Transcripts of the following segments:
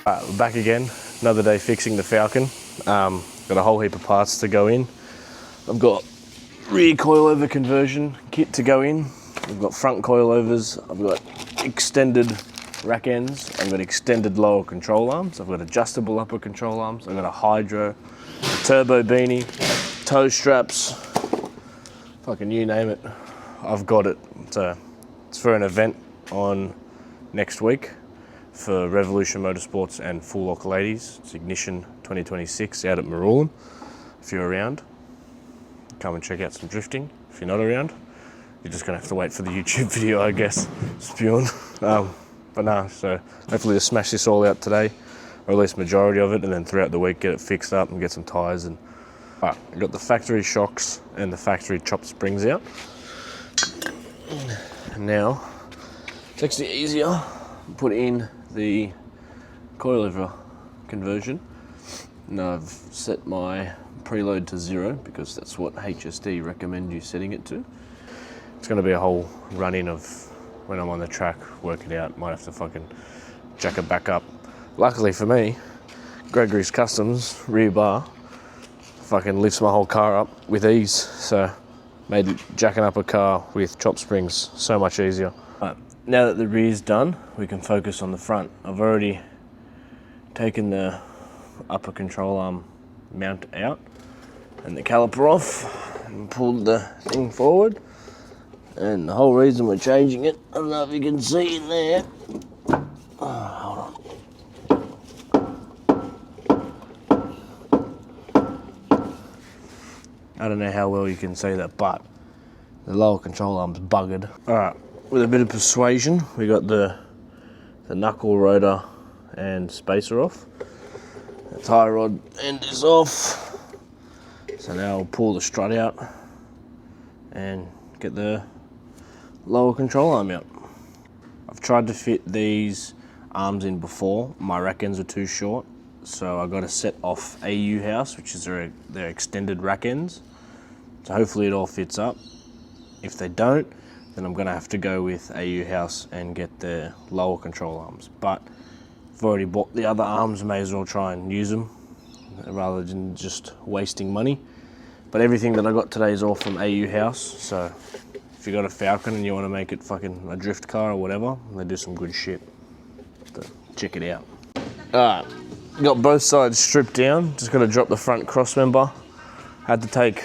We're back again, another day fixing the Falcon. Got a whole heap of parts to go in. I've got rear coilover conversion kit to go in. I've got front coilovers, I've got extended rack ends, I've got extended lower control arms, I've got adjustable upper control arms, I've got a hydro, a turbo beanie, toe straps, fucking you name it, I've got it. So it's for an event on next week for Revolution Motorsports and Full Lock Ladies. It's Ignition 2026 out at Marulan. If you're around, come and check out some drifting. If you're not around, you're just gonna have to wait for the YouTube video, I guess, spewing. But no, so hopefully to smash this all out today, or at least majority of it, and then throughout the week get it fixed up and get some tyres. And I got the factory shocks and the factory chopped springs out. And now it's actually easier to put in the coilover conversion. And I've set my preload to 0 because that's what HSD recommend you setting it to. It's going to be a whole run-in of when I'm on the track, work it out, might have to fucking jack it back up. Luckily for me, Gregory's Customs rear bar fucking lifts my whole car up with ease, so made jacking up a car with chop springs so much easier. Right, now that the rear's done, we can focus on the front. I've already taken the upper control arm mount out and the caliper off and pulled the thing forward. And the whole reason we're changing it, I don't know if you can see in there. Hold on. I don't know how well you can see that, but the lower control arm's buggered. Alright, with a bit of persuasion, we got the knuckle rotor and spacer off. The tie rod end is off. So now I'll pull the strut out and get the lower control arm out. I've tried to fit these arms in before. My rack ends are too short, so I got to set off AU house, which is their extended rack ends. So hopefully it all fits up. If they don't, then I'm going to have to go with AU house and get the lower control arms. But I've already bought the other arms, may as well try and use them rather than just wasting money. But everything that I got today is all from AU house, so if you got a Falcon and you want to make it fucking a drift car or whatever, they do some good shit. So check it out. Alright, got both sides stripped down. Just got to drop the front cross member. Had to take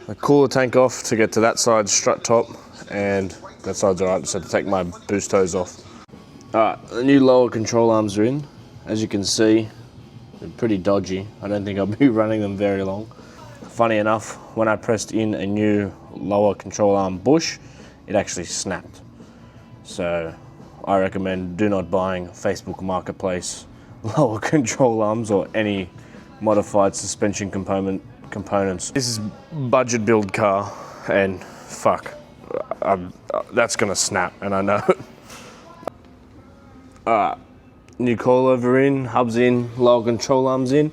the cooler tank off to get to that side's strut top, and that side's alright. Just had to take my boost hose off. Alright, the new lower control arms are in. As you can see, they're pretty dodgy. I don't think I'll be running them very long. Funny enough, when I pressed in a new lower control arm bush, it actually snapped. So I recommend do not buying Facebook Marketplace lower control arms or any modified suspension components. This is budget build car, and fuck, that's gonna snap, and I know it. Alright, new coilover in, hubs in, lower control arms in.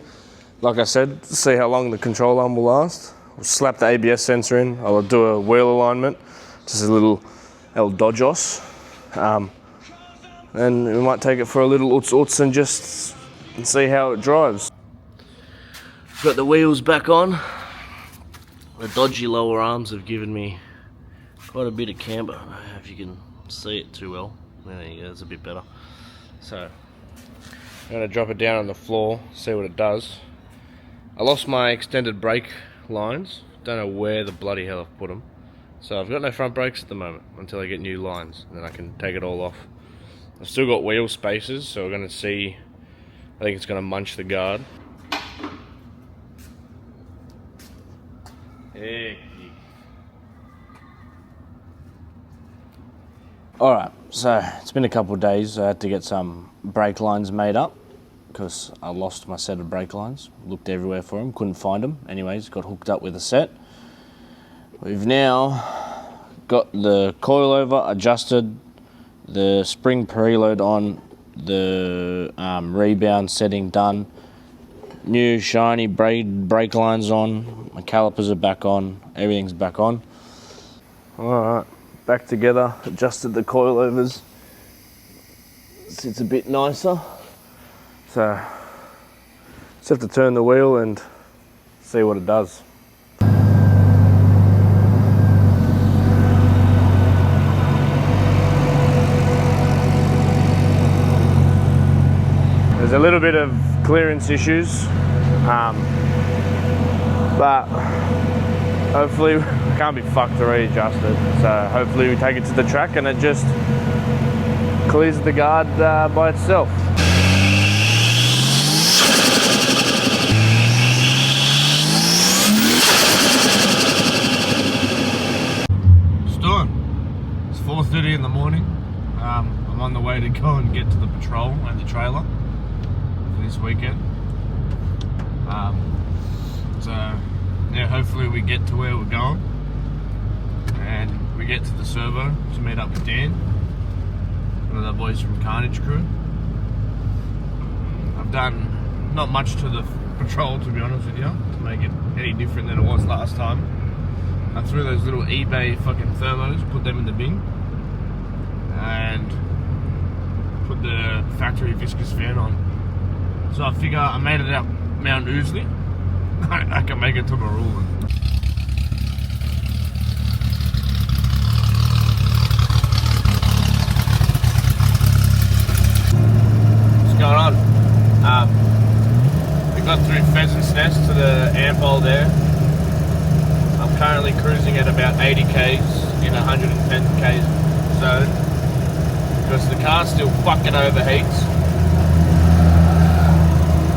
Like I said, see how long the control arm will last. We'll slap the ABS sensor in. I'll do a wheel alignment, just a little El Dodgos. And we might take it for a little uts and just see how it drives. Got the wheels back on. The dodgy lower arms have given me quite a bit of camber. I don't know if you can see it too well. There you go, it's a bit better. So I'm gonna drop it down on the floor, see what it does. I lost my extended brake lines. Don't know where the bloody hell I've put them. So I've got no front brakes at the moment until I get new lines, and then I can take it all off. I've still got wheel spacers, so we're going to see. I think it's going to munch the guard. Alright, so it's been a couple of days. I had to get some brake lines made up because I lost my set of brake lines. Looked everywhere for them, couldn't find them. Anyways, got hooked up with a set. We've now got the coilover adjusted, the spring preload on, the rebound setting done, new shiny brake lines on, my calipers are back on, everything's back on. Alright, back together, adjusted the coilovers. Sits a bit nicer. So just have to turn the wheel and see what it does. There's a little bit of clearance issues, but hopefully it can't be fucked to readjust it. So hopefully we take it to the track and it just clears the guard by itself. It's 4:30 in the morning. I'm on the way to go and get to the patrol and the trailer for this weekend. So yeah, hopefully we get to where we're going and we get to the servo to meet up with Dan, one of the boys from Carnage crew. I've done not much to the patrol, to be honest with you, to make it any different than it was last time. I threw those little eBay fucking thermos, put them in the bin, and put the factory viscous fan on. So I figure I made it out Mount Ousley. I can make it to Maroon. What's going on? We got through Pheasant's Nest to the Ampol there. I'm currently cruising at about 80 k's in 110 k's zone because the car still fucking overheats.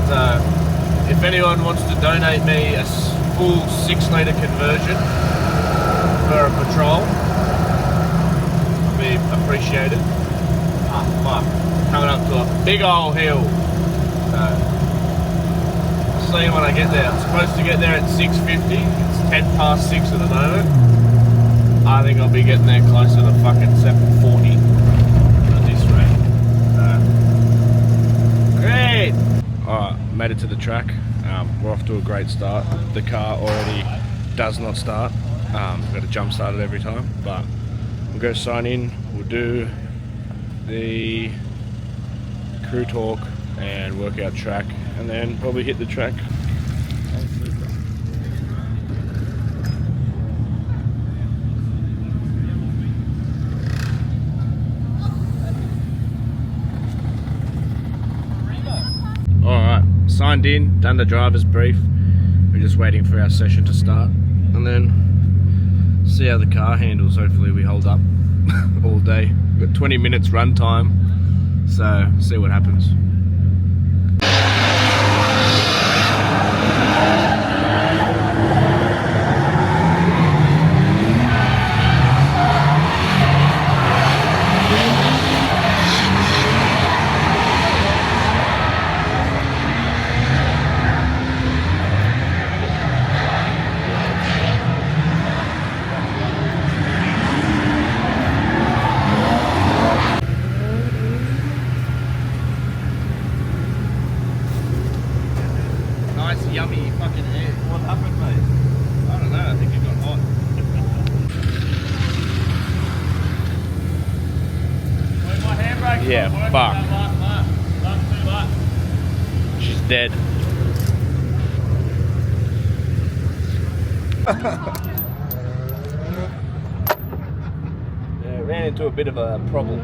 So if anyone wants to donate me a full 6-litre conversion for a patrol, it'll be appreciated. Ah, fuck. Coming up to a big old hill. So I'll see you when I get there. I'm supposed to get there at 6:50. It's 10 past 6 at the moment. I think I'll be getting there closer to fucking 7:40 at this rate. Great! Alright, made it to the track. We're off to a great start. The car already does not start. We've got to jump start it every time, but we'll go sign in, we'll do the crew talk and work out track, and then probably hit the track. Alright, signed in, done the driver's brief. We're just waiting for our session to start and then see how the car handles. Hopefully we hold up all day. We've got 20 minutes run time, so see what happens. Yummy fucking air. What happened, mate? I don't know, I think it got hot. Where's my handbrake? Yeah, fuck. She's dead. Yeah, ran into a bit of a problem.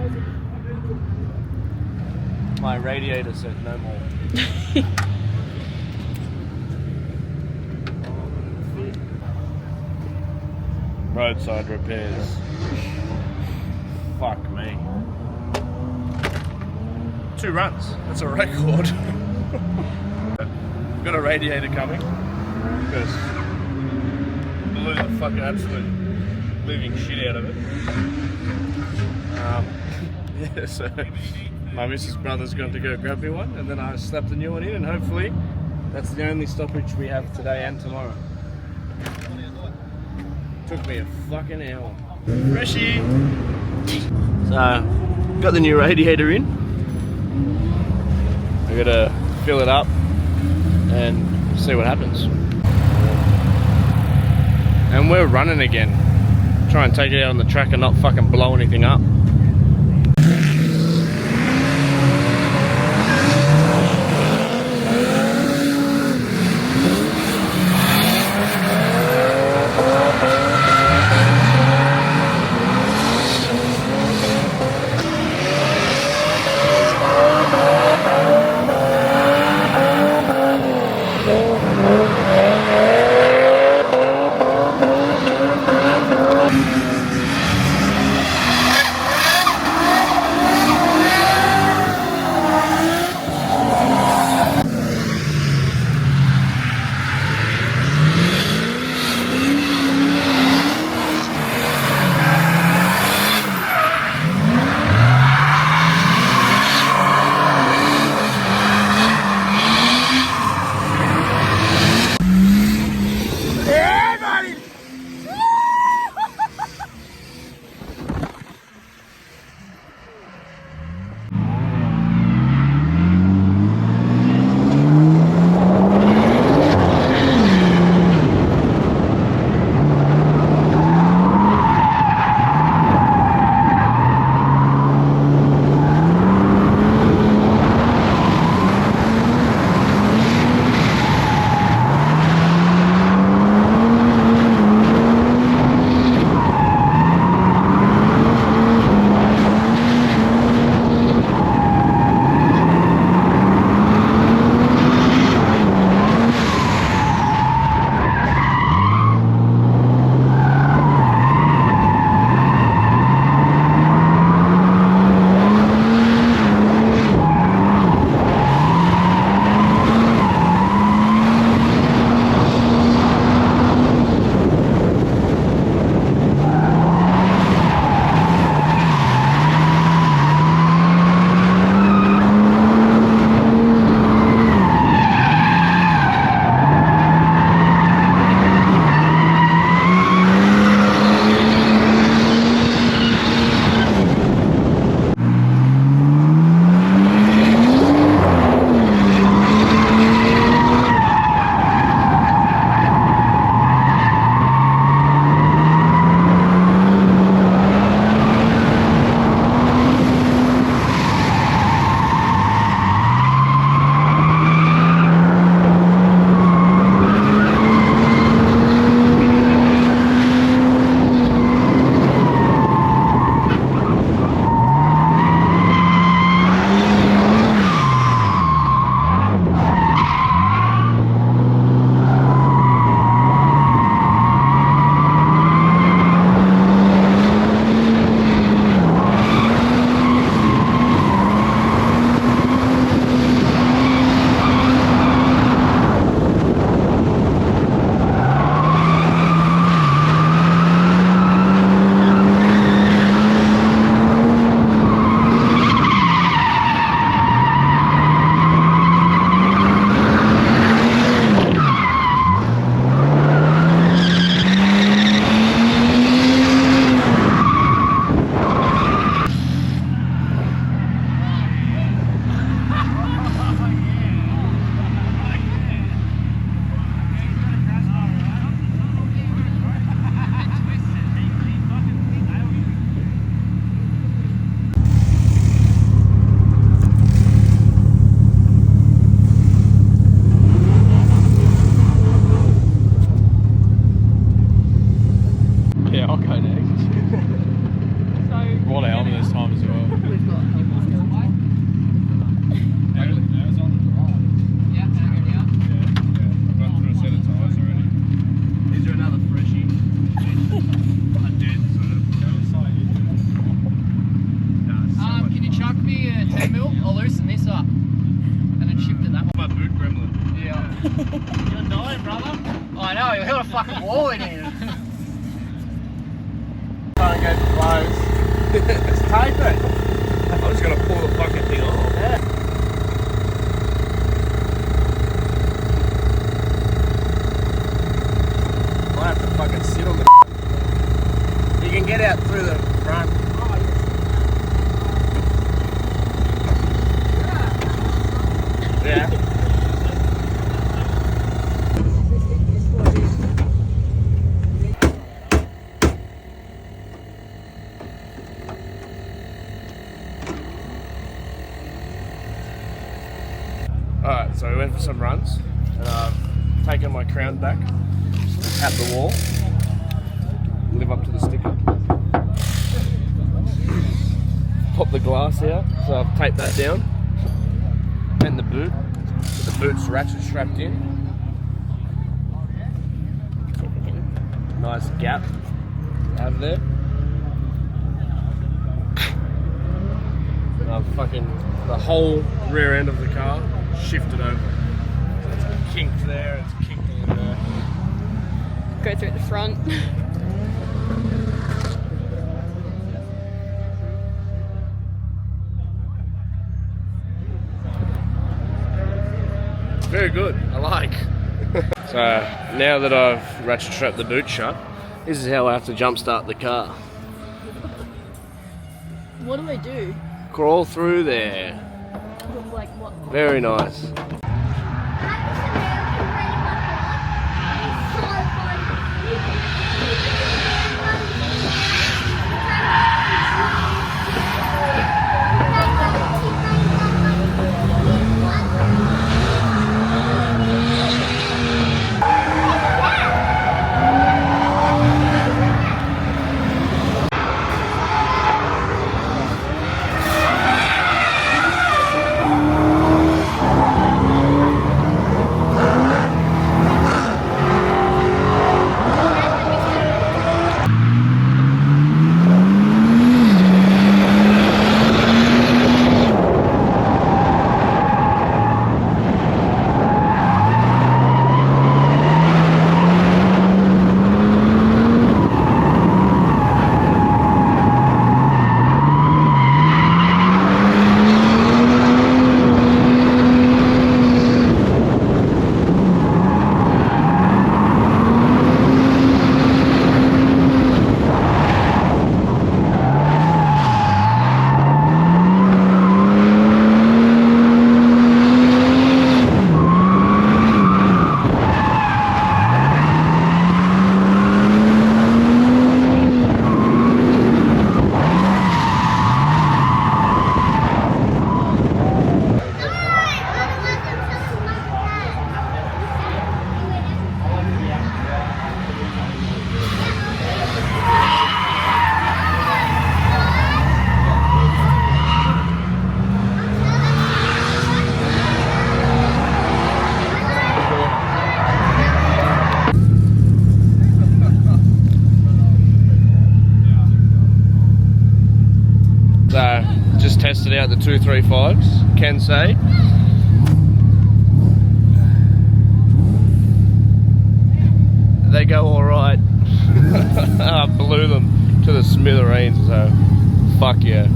My radiator said no more. Roadside repairs. Fuck me. 2 runs. That's a record. We've got a radiator coming because blew the fucking absolute living shit out of it. Yeah, so my missus' brother's going to go grab me one, and then I slapped the new one in, and hopefully that's the only stoppage we have today and tomorrow. Took me a fucking hour. Freshie! So, got the new radiator in. I gotta fill it up and see what happens. And we're running again. Try and take it out on the track and not fucking blow anything up. 10mm, I'll loosen this up. And then shift it that way. My boot gremlin. Yeah. You're dying, brother. I know, you'll hit a fucking wall in here. Trying to go close. It's tape it. I'm just gonna pull the fucking thing off. Yeah. Might have to fucking sit on the. You can get out through the front. Yeah. Alright, so we went for some runs and I've taken my crown back, tap the wall, live up to the sticker, pop the glass out, so I've taped that down, and the boot, so the boot's ratchet strapped in, nice gap out of there, and I've fucking, the whole rear end of the car shifted over. So it's kinked there, it's kinked in there. Go through the front. Very good, I like. So now that I've ratchet strapped the boot shut, this is how I have to jump start the car. What do I do? Crawl through there. Like what? Very nice. Just tested out the 235s, can say. They go alright. I blew them to the smithereens, so fuck yeah.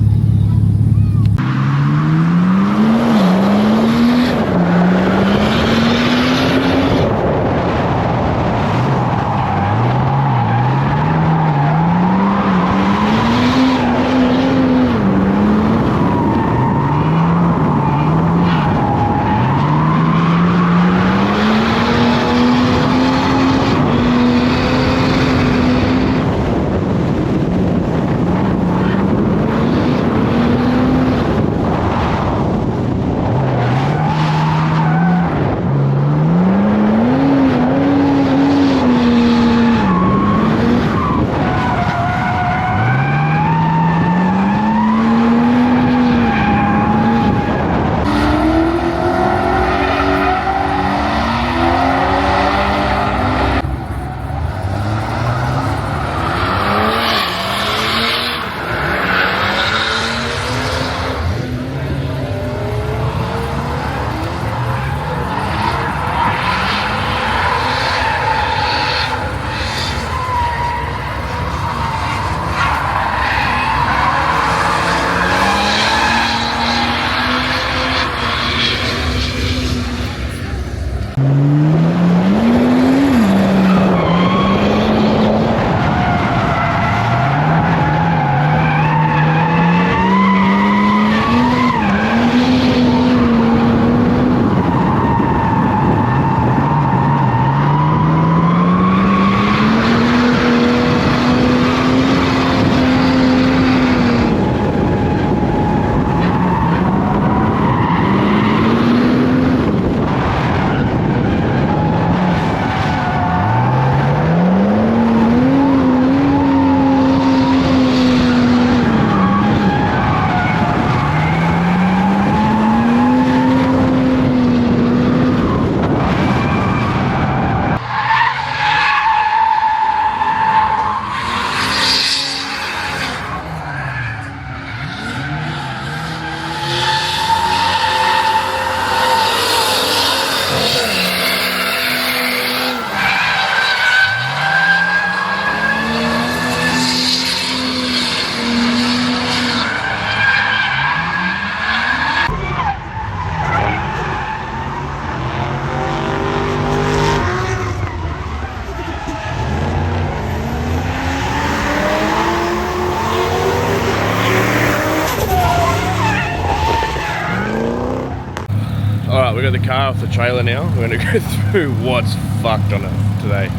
Alright, we got the car off the trailer now. We're going to go through what's fucked on it today.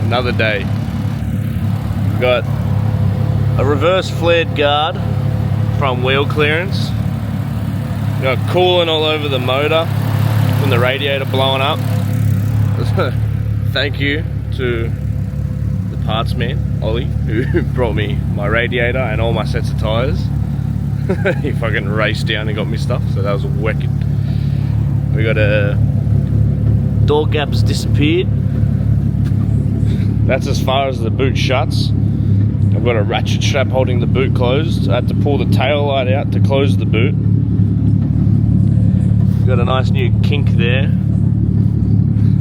Another day. We've got a reverse flared guard from wheel clearance. We've got coolant all over the motor from the radiator blowing up. Thank you to the parts man, Ollie, who brought me my radiator and all my sets of tyres. He fucking raced down and got me stuff, so that was wicked. We got a door gap's disappeared. That's as far as the boot shuts. I've got a ratchet strap holding the boot closed. I had to pull the tail light out to close the boot. Got a nice new kink there.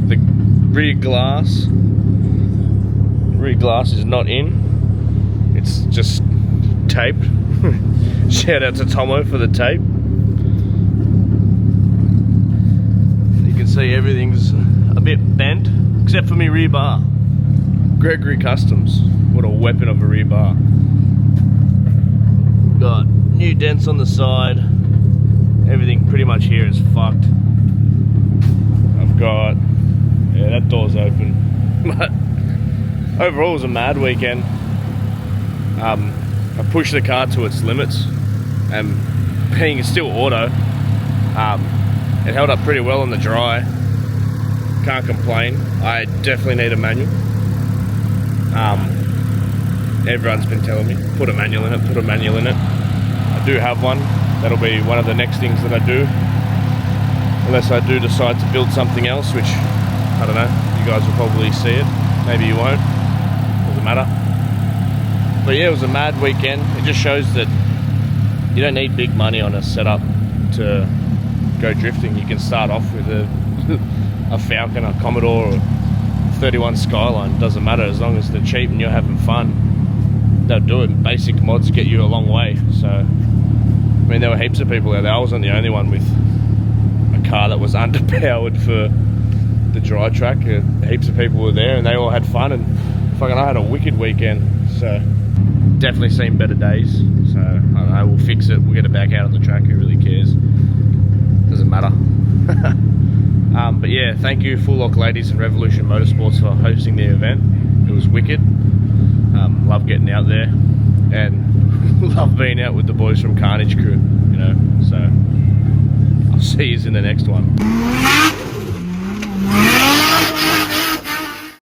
The rear glass is not in. It's just taped. Shout out to Tomo for the tape. You can see everything's a bit bent, except for me rear bar. Gregory Customs, what a weapon of a rear bar. Got new dents on the side. Everything pretty much here is fucked. I've got, yeah, that door's open. But overall it was a mad weekend. I pushed the car to its limits, and being still auto, it held up pretty well in the dry. Can't complain. I definitely need a manual. Everyone's been telling me, put a manual in it, put a manual in it. I do have one. That'll be one of the next things that I do. Unless I do decide to build something else, which, I don't know, you guys will probably see it. Maybe you won't. Doesn't matter. But yeah, it was a mad weekend. It just shows that you don't need big money on a setup to go drifting. You can start off with a Falcon, a Commodore, or 31 Skyline. Doesn't matter, as long as they're cheap and you're having fun. They'll do it. Basic mods get you a long way. So, I mean, there were heaps of people out there. I wasn't the only one with a car that was underpowered for the dry track. Heaps of people were there and they all had fun, and fucking I had a wicked weekend. So definitely seen better days. So I don't know, we'll fix it, we'll get it back out on the track. Who really cares? Doesn't matter. But yeah, thank you Full Lock Ladies and Revolution Motorsports for hosting the event. It was wicked. Love getting out there, and love being out with the boys from Carnage crew, you know. So I'll see you in the next one.